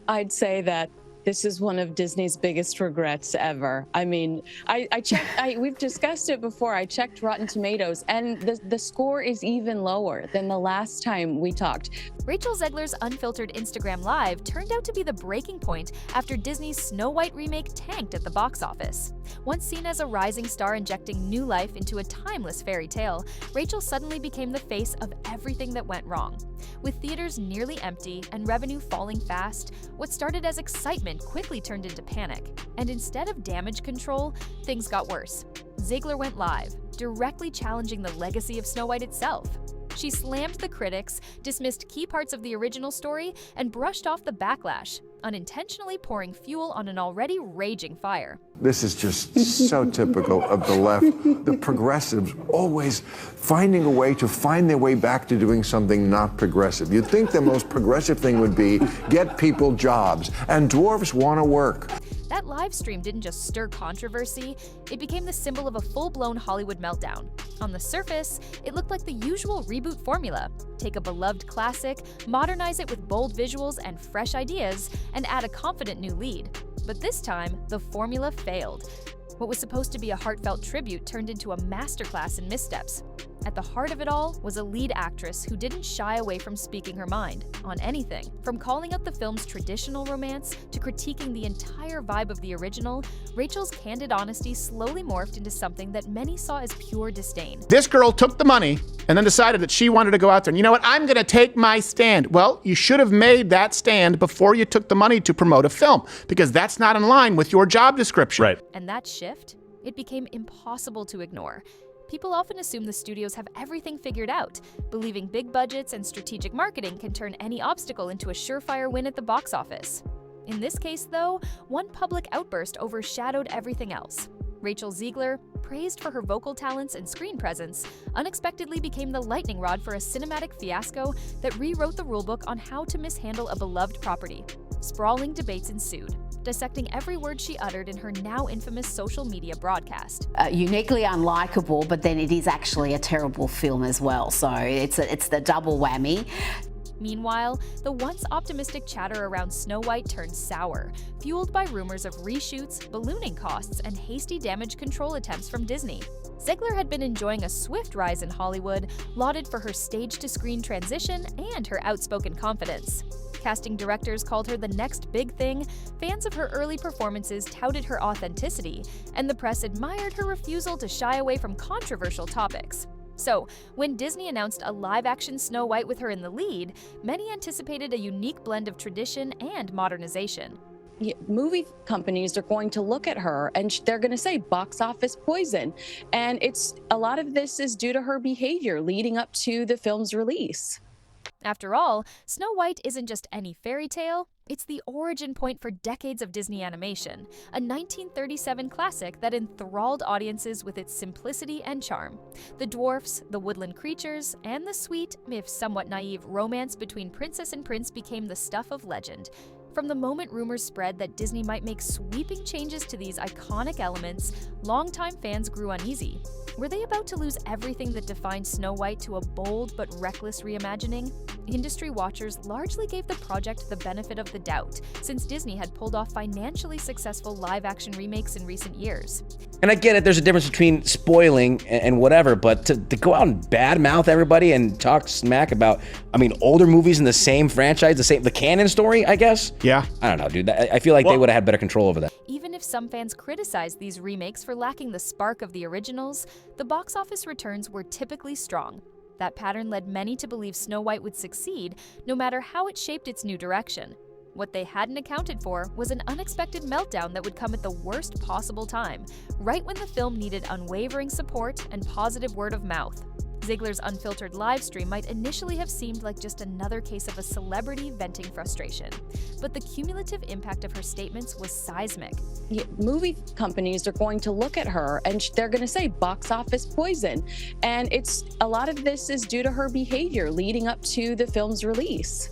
I'd say that this is one of Disney's biggest regrets ever. I mean, I checked, we've discussed it before. I checked Rotten Tomatoes, and the score is even lower than the last time we talked. Rachel Zegler's unfiltered Instagram Live turned out to be the breaking point after Disney's Snow White remake tanked at the box office. Once seen as a rising star injecting new life into a timeless fairy tale, Rachel suddenly became the face of everything that went wrong. With theaters nearly empty and revenue falling fast, what started as excitement quickly turned into panic. And instead of damage control, things got worse. Zegler went live, directly challenging the legacy of Snow White itself. She slammed the critics, dismissed key parts of the original story, and brushed off the backlash, unintentionally pouring fuel on an already raging fire. This is just so typical of the left. The progressives always finding a way to find their way back to doing something not progressive. You'd think the most progressive thing would be get people jobs, and dwarfs want to work. That live stream didn't just stir controversy, it became the symbol of a full-blown Hollywood meltdown. On the surface, it looked like the usual reboot formula. Take a beloved classic, modernize it with bold visuals and fresh ideas, and add a confident new lead. But this time, the formula failed. What was supposed to be a heartfelt tribute turned into a masterclass in missteps. At the heart of it all was a lead actress who didn't shy away from speaking her mind on anything. From calling out the film's traditional romance to critiquing the entire vibe of the original, Rachel's candid honesty slowly morphed into something that many saw as pure disdain. This girl took the money and then decided that she wanted to go out there and, you know what, I'm gonna take my stand. Well, you should have made that stand before you took the money to promote a film, because that's not in line with your job description. Right. And that shift, it became impossible to ignore. People often assume the studios have everything figured out, believing big budgets and strategic marketing can turn any obstacle into a surefire win at the box office. In this case, though, one public outburst overshadowed everything else. Rachel Zegler, praised for her vocal talents and screen presence, unexpectedly became the lightning rod for a cinematic fiasco that rewrote the rulebook on how to mishandle a beloved property. Sprawling debates ensued, dissecting every word she uttered in her now infamous social media broadcast. Uniquely unlikable, but then it is actually a terrible film as well, so it's the double whammy. Meanwhile, the once optimistic chatter around Snow White turned sour, fueled by rumors of reshoots, ballooning costs, and hasty damage control attempts from Disney. Zegler had been enjoying a swift rise in Hollywood, lauded for her stage-to-screen transition and her outspoken confidence. Casting directors called her the next big thing, fans of her early performances touted her authenticity, and the press admired her refusal to shy away from controversial topics. So, when Disney announced a live-action Snow White with her in the lead, many anticipated a unique blend of tradition and modernization. Movie companies are going to look at her and they're going to say box office poison. And a lot of this is due to her behavior leading up to the film's release. After all, Snow White isn't just any fairy tale, it's the origin point for decades of Disney animation, a 1937 classic that enthralled audiences with its simplicity and charm. The dwarfs, the woodland creatures, and the sweet, if somewhat naive, romance between princess and prince became the stuff of legend. From the moment rumors spread that Disney might make sweeping changes to these iconic elements, longtime fans grew uneasy. Were they about to lose everything that defined Snow White to a bold but reckless reimagining? Industry watchers largely gave the project the benefit of the doubt, since Disney had pulled off financially successful live-action remakes in recent years. And I get it, there's a difference between spoiling and whatever, but to go out and badmouth everybody and talk smack about, older movies in the same franchise, the canon story, I guess? Yeah. I don't know, dude. I feel like they would have had better control over that. Even if some fans criticized these remakes for lacking the spark of the originals, the box office returns were typically strong. That pattern led many to believe Snow White would succeed, no matter how it shaped its new direction. What they hadn't accounted for was an unexpected meltdown that would come at the worst possible time, right when the film needed unwavering support and positive word of mouth. Zegler's unfiltered live stream might initially have seemed like just another case of a celebrity venting frustration, but the cumulative impact of her statements was seismic. Movie companies are going to look at her and they're going to say box office poison. And a lot of this is due to her behavior leading up to the film's release.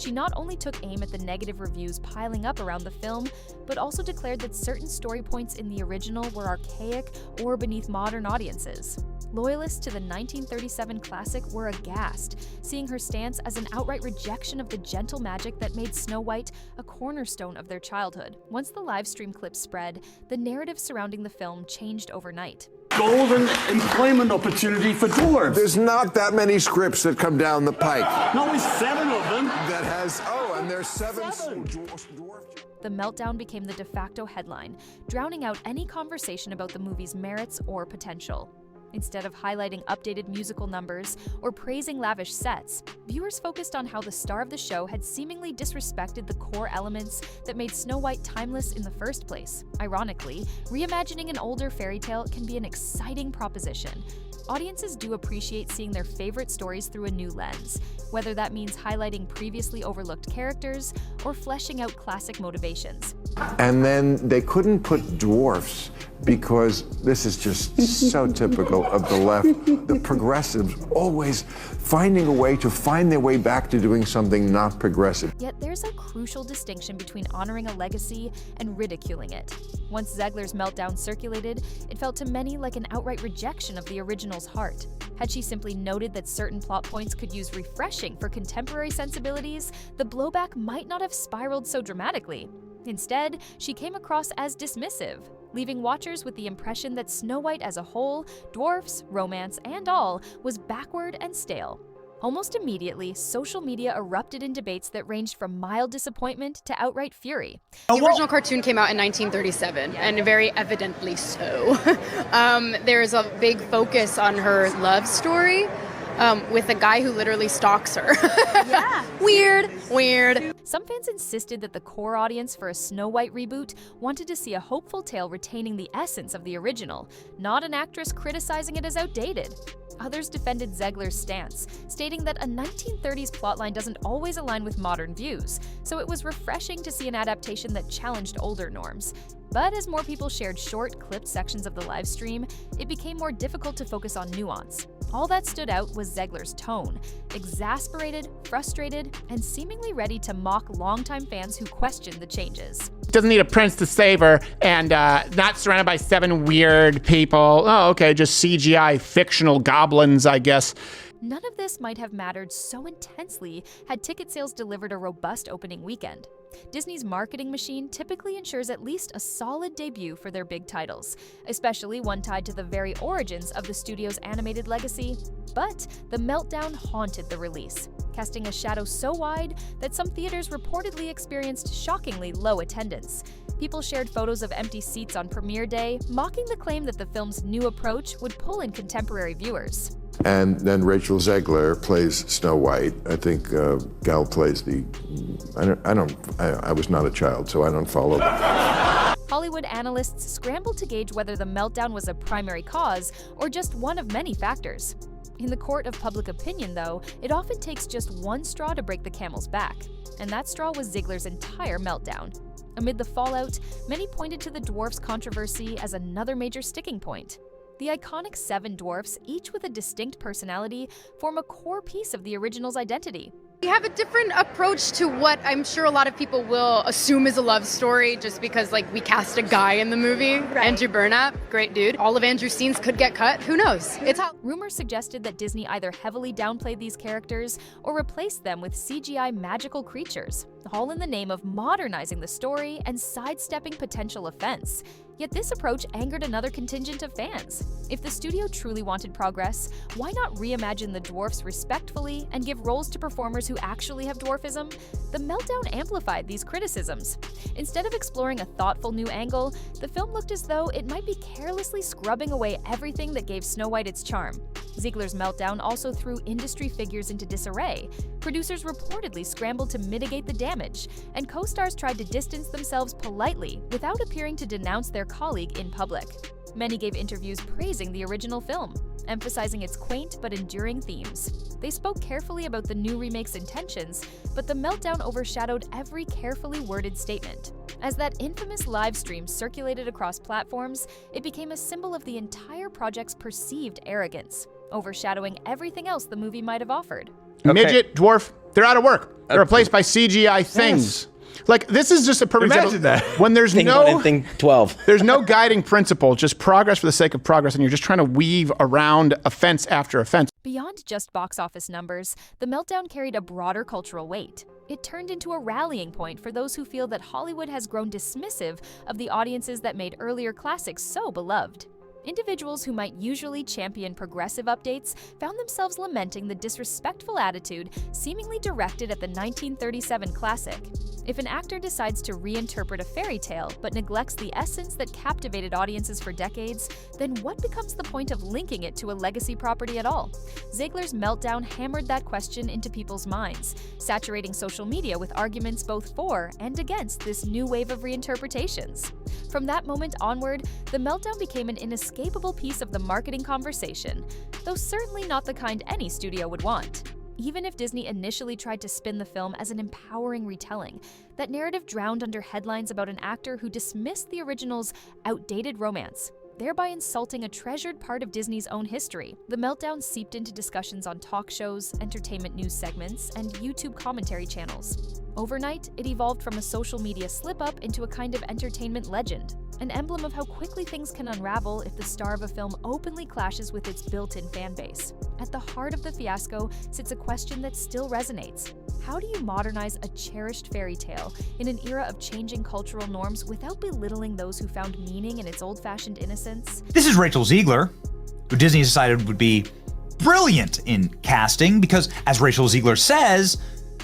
She not only took aim at the negative reviews piling up around the film, but also declared that certain story points in the original were archaic or beneath modern audiences. Loyalists to the 1937 classic were aghast, seeing her stance as an outright rejection of the gentle magic that made Snow White a cornerstone of their childhood. Once the live stream clips spread, the narrative surrounding the film changed overnight. Golden employment opportunity for dwarves. There's not that many scripts that come down the pike. No, there's 7 of them. That has, and there's 7 dwarf. The meltdown became the de facto headline, drowning out any conversation about the movie's merits or potential. Instead of highlighting updated musical numbers or praising lavish sets, viewers focused on how the star of the show had seemingly disrespected the core elements that made Snow White timeless in the first place. Ironically, reimagining an older fairy tale can be an exciting proposition. Audiences do appreciate seeing their favorite stories through a new lens, whether that means highlighting previously overlooked characters or fleshing out classic motivations. And then they couldn't put dwarfs because this is just so typical of the left. The progressives always finding a way to find their way back to doing something not progressive. Yet there's a crucial distinction between honoring a legacy and ridiculing it. Once Zegler's meltdown circulated, it felt to many like an outright rejection of the original's heart. Had she simply noted that certain plot points could use refreshing for contemporary sensibilities, the blowback might not have spiraled so dramatically. Instead, she came across as dismissive, leaving watchers with the impression that Snow White as a whole, dwarfs, romance, and all, was backward and stale. Almost immediately, social media erupted in debates that ranged from mild disappointment to outright fury. The original cartoon came out in 1937, and very evidently so. There's a big focus on her love story with a guy who literally stalks her. Yeah. Weird. Some fans insisted that the core audience for a Snow White reboot wanted to see a hopeful tale retaining the essence of the original, not an actress criticizing it as outdated. Others defended Zegler's stance, stating that a 1930s plotline doesn't always align with modern views, so it was refreshing to see an adaptation that challenged older norms. But as more people shared short, clipped sections of the live stream, it became more difficult to focus on nuance. All that stood out was Zegler's tone, exasperated, frustrated, and seemingly ready to mock longtime fans who questioned the changes. Doesn't need a prince to save her, and not surrounded by 7 weird people. Oh, okay, just CGI fictional goblins, I guess. None of this might have mattered so intensely had ticket sales delivered a robust opening weekend. Disney's marketing machine typically ensures at least a solid debut for their big titles, especially one tied to the very origins of the studio's animated legacy. But the meltdown haunted the release, casting a shadow so wide that some theaters reportedly experienced shockingly low attendance. People shared photos of empty seats on premiere day, mocking the claim that the film's new approach would pull in contemporary viewers. And then Rachel Zegler plays Snow White. I think Gal plays the. I was not a child, so I don't follow. Hollywood analysts scrambled to gauge whether the meltdown was a primary cause or just one of many factors. In the court of public opinion, though, it often takes just one straw to break the camel's back, and that straw was Zegler's entire meltdown. Amid the fallout, many pointed to the Dwarf's controversy as another major sticking point. The iconic 7 dwarfs, each with a distinct personality, form a core piece of the original's identity. We have a different approach to what I'm sure a lot of people will assume is a love story just because, we cast a guy in the movie. Right. Andrew Burnap, great dude. All of Andrew's scenes could get cut. Who knows? Rumors suggested that Disney either heavily downplayed these characters or replaced them with CGI magical creatures, all in the name of modernizing the story and sidestepping potential offense. Yet this approach angered another contingent of fans. If the studio truly wanted progress, why not reimagine the dwarfs respectfully and give roles to performers who actually have dwarfism? The meltdown amplified these criticisms. Instead of exploring a thoughtful new angle, the film looked as though it might be carelessly scrubbing away everything that gave Snow White its charm. Zegler's meltdown also threw industry figures into disarray. Producers reportedly scrambled to mitigate the damage, and co-stars tried to distance themselves politely without appearing to denounce their colleague in public. Many gave interviews praising the original film, emphasizing its quaint but enduring themes. They spoke carefully about the new remake's intentions, but the meltdown overshadowed every carefully worded statement. As that infamous live stream circulated across platforms, it became a symbol of the entire project's perceived arrogance, overshadowing everything else the movie might have offered. Okay. Midget, dwarf, they're out of work. They're replaced by CGI things. Like, this is just a perfect Imagine example. that. When there's Thing no... done in Thing 12. There's no guiding principle, just progress for the sake of progress, and you're just trying to weave around offense after offense. Beyond just box office numbers, The Meltdown carried a broader cultural weight. It turned into a rallying point for those who feel that Hollywood has grown dismissive of the audiences that made earlier classics so beloved. Individuals who might usually champion progressive updates found themselves lamenting the disrespectful attitude seemingly directed at the 1937 classic. If an actor decides to reinterpret a fairy tale but neglects the essence that captivated audiences for decades, then what becomes the point of linking it to a legacy property at all? Zegler's Meltdown hammered that question into people's minds, saturating social media with arguments both for and against this new wave of reinterpretations. From that moment onward, The Meltdown became an inescapable piece of the marketing conversation, though certainly not the kind any studio would want. Even if Disney initially tried to spin the film as an empowering retelling, that narrative drowned under headlines about an actor who dismissed the original's outdated romance, thereby insulting a treasured part of Disney's own history. The Meltdown seeped into discussions on talk shows, entertainment news segments, and YouTube commentary channels. Overnight, it evolved from a social media slip-up into a kind of entertainment legend, an emblem of how quickly things can unravel if the star of a film openly clashes with its built-in fan base. At the heart of the fiasco sits a question that still resonates. How do you modernize a cherished fairy tale in an era of changing cultural norms without belittling those who found meaning in its old-fashioned innocence? This is Rachel Zegler, who Disney decided would be brilliant in casting because, as Rachel Zegler says,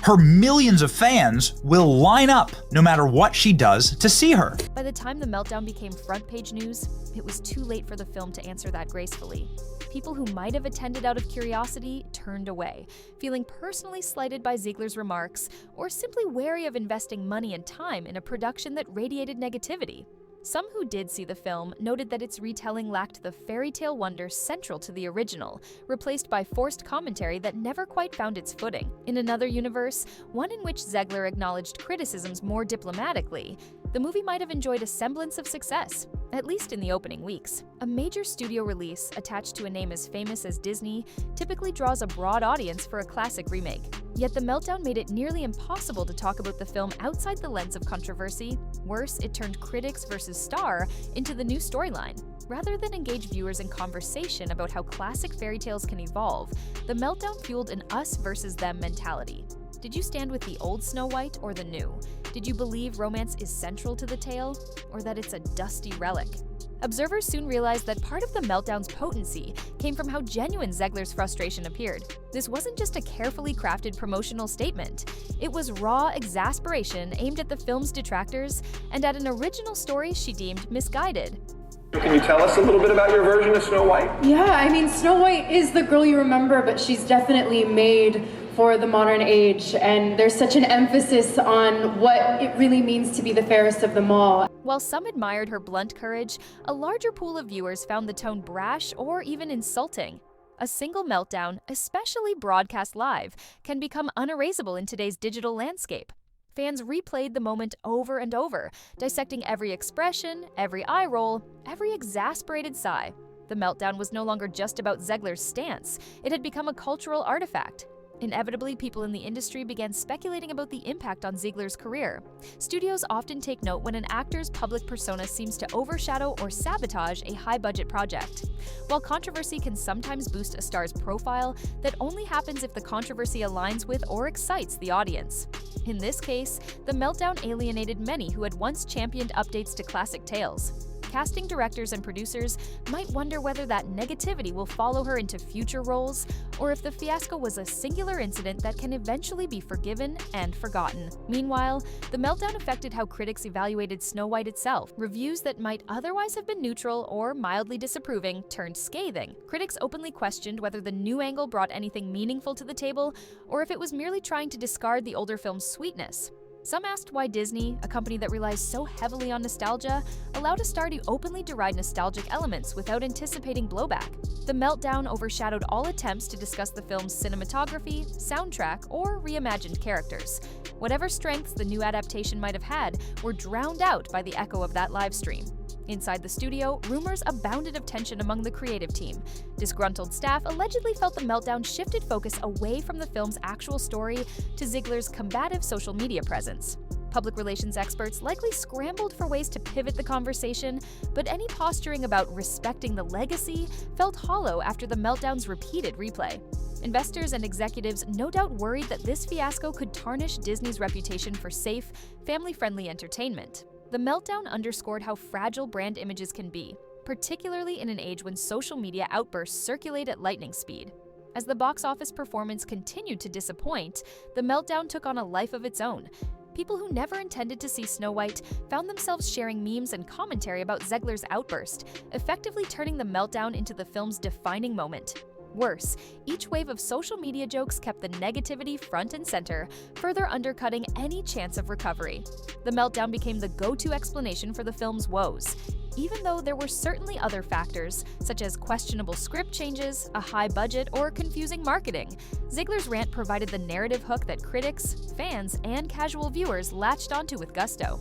her millions of fans will line up no matter what she does to see her. By the time The Meltdown became front-page news, it was too late for the film to answer that gracefully. People who might have attended out of curiosity turned away, feeling personally slighted by Zegler's remarks, or simply wary of investing money and time in a production that radiated negativity. Some who did see the film noted that its retelling lacked the fairy tale wonder central to the original, replaced by forced commentary that never quite found its footing. In another universe, one in which Zegler acknowledged criticisms more diplomatically, the movie might have enjoyed a semblance of success, at least in the opening weeks. A major studio release attached to a name as famous as Disney typically draws a broad audience for a classic remake. Yet The Meltdown made it nearly impossible to talk about the film outside the lens of controversy. Worse, it turned critics versus star into the new storyline. Rather than engage viewers in conversation about how classic fairy tales can evolve, The Meltdown fueled an us versus them mentality. Did you stand with the old Snow White or the new? Did you believe romance is central to the tale, or that it's a dusty relic? Observers soon realized that part of The Meltdown's potency came from how genuine Zegler's frustration appeared. This wasn't just a carefully crafted promotional statement. It was raw exasperation aimed at the film's detractors and at an original story she deemed misguided. Can you tell us a little bit about your version of Snow White? Yeah, I mean, Snow White is the girl you remember, but she's definitely made for the modern age, and there's such an emphasis on what it really means to be the fairest of them all. While some admired her blunt courage, a larger pool of viewers found the tone brash or even insulting. A single meltdown, especially broadcast live, can become unerasable in today's digital landscape. Fans replayed the moment over and over, dissecting every expression, every eye roll, every exasperated sigh. The Meltdown was no longer just about Zegler's stance. It had become a cultural artifact. Inevitably, people in the industry began speculating about the impact on Zegler's career. Studios often take note when an actor's public persona seems to overshadow or sabotage a high-budget project. While controversy can sometimes boost a star's profile, that only happens if the controversy aligns with or excites the audience. In this case, The Meltdown alienated many who had once championed updates to classic tales. Casting directors and producers might wonder whether that negativity will follow her into future roles, or if the fiasco was a singular incident that can eventually be forgiven and forgotten. Meanwhile, The Meltdown affected how critics evaluated Snow White itself. Reviews that might otherwise have been neutral or mildly disapproving turned scathing. Critics openly questioned whether the new angle brought anything meaningful to the table, or if it was merely trying to discard the older film's sweetness. Some asked why Disney, a company that relies so heavily on nostalgia, allowed a star to openly deride nostalgic elements without anticipating blowback. The Meltdown overshadowed all attempts to discuss the film's cinematography, soundtrack, or reimagined characters. Whatever strengths the new adaptation might have had were drowned out by the echo of that live stream. Inside the studio, rumors abounded of tension among the creative team. Disgruntled staff allegedly felt the meltdown shifted focus away from the film's actual story to Zegler's combative social media presence. Public relations experts likely scrambled for ways to pivot the conversation, but any posturing about respecting the legacy felt hollow after the meltdown's repeated replay. Investors and executives no doubt worried that this fiasco could tarnish Disney's reputation for safe, family-friendly entertainment. The meltdown underscored how fragile brand images can be, particularly in an age when social media outbursts circulate at lightning speed. As the box office performance continued to disappoint, the meltdown took on a life of its own. People who never intended to see Snow White found themselves sharing memes and commentary about Zegler's outburst, effectively turning the meltdown into the film's defining moment. Worse, each wave of social media jokes kept the negativity front and center, further undercutting any chance of recovery. The meltdown became the go-to explanation for the film's woes, even though there were certainly other factors, such as questionable script changes, a high budget, or confusing marketing. Zegler's rant provided the narrative hook that critics, fans, and casual viewers latched onto with gusto.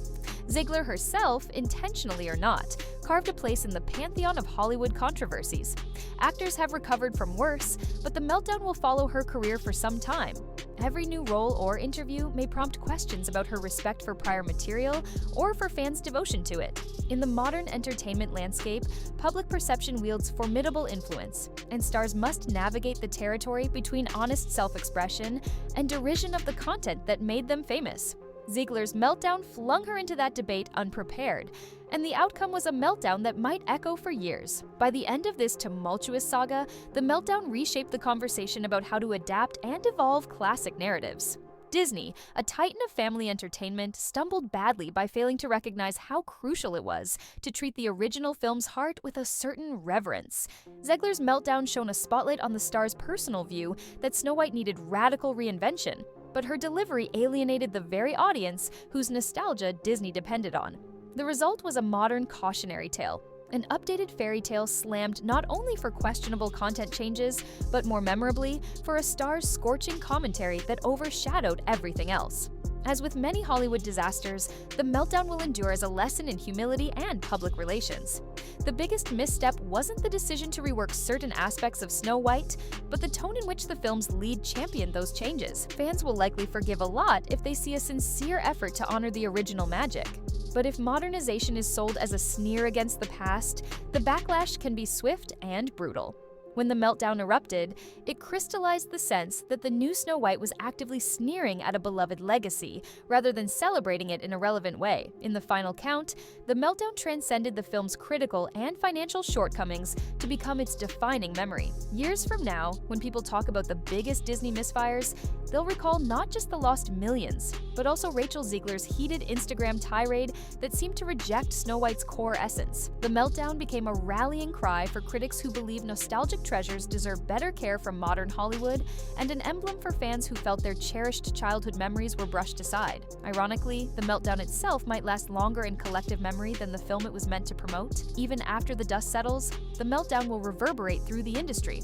Zegler herself, intentionally or not, carved a place in the pantheon of Hollywood controversies. Actors have recovered from worse, but the meltdown will follow her career for some time. Every new role or interview may prompt questions about her respect for prior material or for fans' devotion to it. In the modern entertainment landscape, public perception wields formidable influence, and stars must navigate the territory between honest self-expression and derision of the content that made them famous. Zegler's meltdown flung her into that debate unprepared, and the outcome was a meltdown that might echo for years. By the end of this tumultuous saga, the meltdown reshaped the conversation about how to adapt and evolve classic narratives. Disney, a titan of family entertainment, stumbled badly by failing to recognize how crucial it was to treat the original film's heart with a certain reverence. Zegler's meltdown shone a spotlight on the star's personal view that Snow White needed radical reinvention, but her delivery alienated the very audience whose nostalgia Disney depended on. The result was a modern cautionary tale, an updated fairy tale slammed not only for questionable content changes, but more memorably, for a star's scorching commentary that overshadowed everything else. As with many Hollywood disasters, the meltdown will endure as a lesson in humility and public relations. The biggest misstep wasn't the decision to rework certain aspects of Snow White, but the tone in which the film's lead championed those changes. Fans will likely forgive a lot if they see a sincere effort to honor the original magic. But if modernization is sold as a sneer against the past, the backlash can be swift and brutal. When the meltdown erupted, it crystallized the sense that the new Snow White was actively sneering at a beloved legacy, rather than celebrating it in a relevant way. In the final count, the meltdown transcended the film's critical and financial shortcomings to become its defining memory. Years from now, when people talk about the biggest Disney misfires, they'll recall not just the lost millions, but also Rachel Zegler's heated Instagram tirade that seemed to reject Snow White's core essence. The meltdown became a rallying cry for critics who believe nostalgic treasures deserve better care from modern Hollywood, and an emblem for fans who felt their cherished childhood memories were brushed aside. Ironically, the meltdown itself might last longer in collective memory than the film it was meant to promote. Even after the dust settles, the meltdown will reverberate through the industry.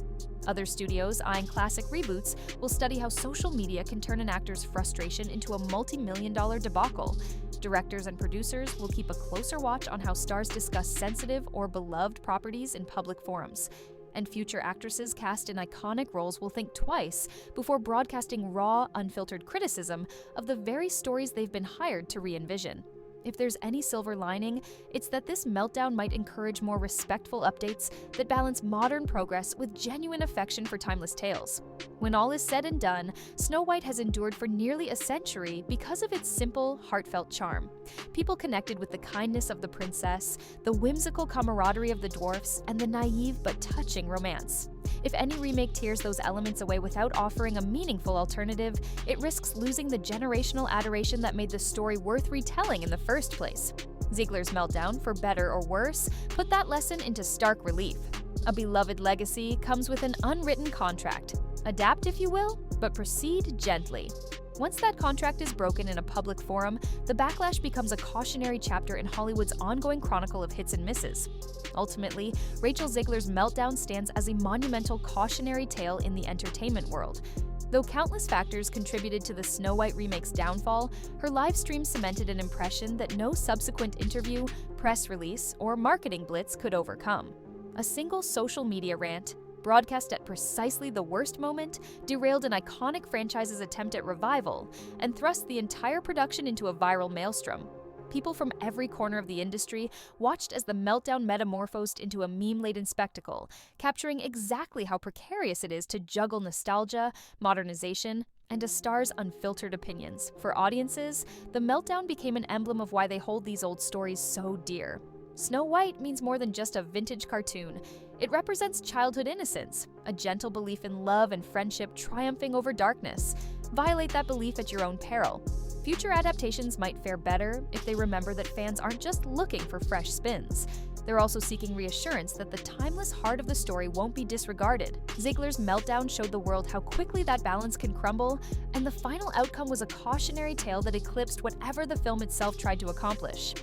Other studios eyeing classic reboots will study how social media can turn an actor's frustration into a multi-million-dollar debacle. Directors and producers will keep a closer watch on how stars discuss sensitive or beloved properties in public forums. And future actresses cast in iconic roles will think twice before broadcasting raw, unfiltered criticism of the very stories they've been hired to re-envision. If there's any silver lining, it's that this meltdown might encourage more respectful updates that balance modern progress with genuine affection for timeless tales. When all is said and done, Snow White has endured for nearly a century because of its simple, heartfelt charm. People connected with the kindness of the princess, the whimsical camaraderie of the dwarfs, and the naive but touching romance. If any remake tears those elements away without offering a meaningful alternative, it risks losing the generational adoration that made the story worth retelling in the first place. Zegler's meltdown, for better or worse, put that lesson into stark relief. A beloved legacy comes with an unwritten contract. Adapt if you will, but proceed gently. Once that contract is broken in a public forum, the backlash becomes a cautionary chapter in Hollywood's ongoing chronicle of hits and misses. Ultimately, Rachel Zegler's meltdown stands as a monumental cautionary tale in the entertainment world. Though countless factors contributed to the Snow White remake's downfall, her live stream cemented an impression that no subsequent interview, press release, or marketing blitz could overcome. A single social media rant, broadcast at precisely the worst moment, derailed an iconic franchise's attempt at revival and thrust the entire production into a viral maelstrom. People from every corner of the industry watched as the meltdown metamorphosed into a meme-laden spectacle, capturing exactly how precarious it is to juggle nostalgia, modernization, and a star's unfiltered opinions. For audiences, the meltdown became an emblem of why they hold these old stories so dear. Snow White means more than just a vintage cartoon. It represents childhood innocence, a gentle belief in love and friendship triumphing over darkness. Violate that belief at your own peril. Future adaptations might fare better if they remember that fans aren't just looking for fresh spins. They're also seeking reassurance that the timeless heart of the story won't be disregarded. Zegler's Meltdown showed the world how quickly that balance can crumble, and the final outcome was a cautionary tale that eclipsed whatever the film itself tried to accomplish.